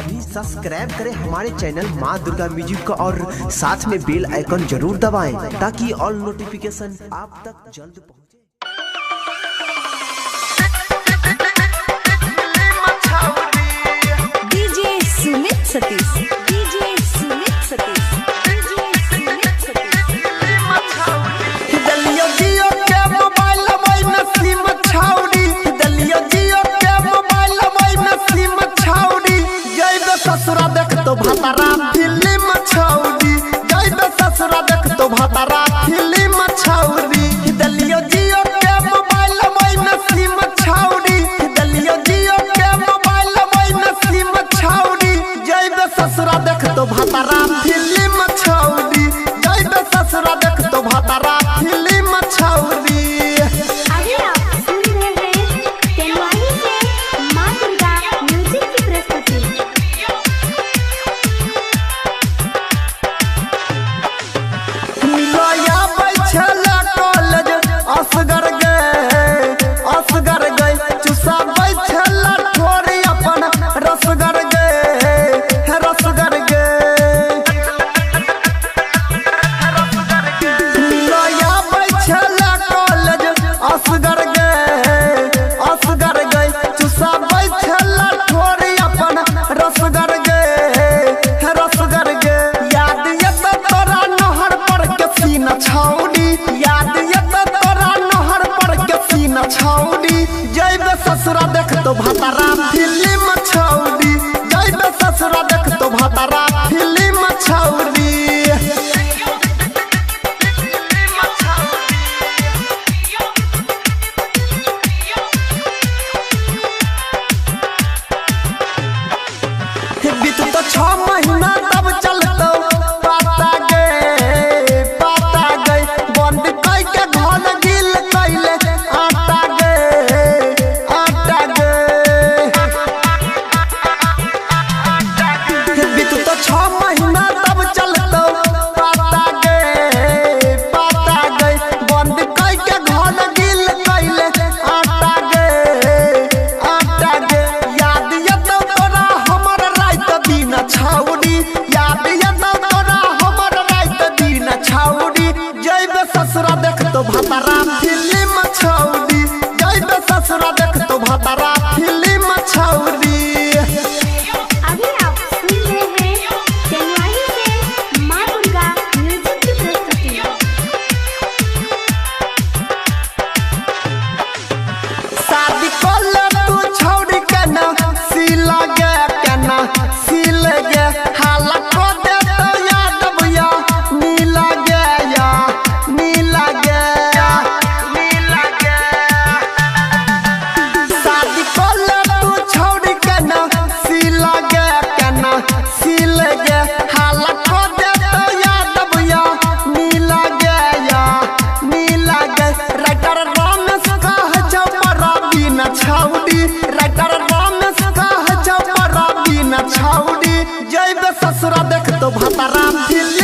अभी सब्सक्राइब करें हमारे चैनल माँ दुर्गा म्यूजिक का और साथ में बेल आइकन जरूर दबाएं ताकि ऑल नोटिफिकेशन आप तक जल्द पहुंचे। DJ Sumit Satish, DJ Sumit Satish, DJ Sumit Satish. दलियो जियो के मोबाइल में सिम छाउड़ी, दलियो जियो के मोबाइल में सिम छाउड़ी। जइबे ससुरा देख तो भतारा फिल्म छाउड़ी, जइबे ससुरा देख तो भतारा फिल्म छाउड़ी। दलियो जियो के मोबाइल में सिम छाउड़ी, दलियो जियो के मोबाइल में सिम छाउड़ी। जइबे ससुरा देख तो भतारा फिल्म छाउड़ी, जइबे ससुरा देख तो भतारा फिल्म छाउड़ी। अभी आप सुन रहे हैं तेलवानी से माँ दुर्गा म्यूजिक की प्रस्तुति। मिलोया बैठला कॉलेज असगर गए चुसा बैठला थोड़ी अपन रसगर गए मिलोया बैठला कॉलेज असगर गए चुसा बैठला थोड़ी अपन रसगर गए। याद ये तो तोरा नहर पर के सीना छाउड़ी, याद ये तो तोरा नहर पर के सीना छाउड़ी। जइबे ससुरा देख तो भतारा फिल्म छाउड़ी, जइबे ससुरा देख तो भतारा फिल्म छाउड़ी। बीत तो 6 महीना तब चलतो पाता गए बंद कई के घन गिल कैले आटा गए। बीत तो 6 महीना तब चलतो पाता गए बंद कई के घन गिल कैले आटा गए। याद ये तो तोरा हमर रात दिन छाउड़ी, याद ये तो तोरा हमर रात दिन छाउड़ी। जइबे ससुरा देख तो भतारा फिल्म छाउड़ी, जइबे ससुरा देख तो भतारा फिल्म छाउड़ी। अभी आप सुन रहे हैं तेलवानी से माँ दुर्गा म्यूजिक की प्रस्तुति। शादी कोले तू छौड़ी के ना सिल गे हाला को दे तो याद बुया नीला गया। शादी कोले तू छौड़ी के ना सिल गे हाला को दे तो याद बुया नीला गया। राइटर रमेश कह जाओ परा बिना छाउड़ी, राइटर रमेश कह जाओ परा बिना छाउड़ी। जइबे ससुरा देख तो भतारा फिल्म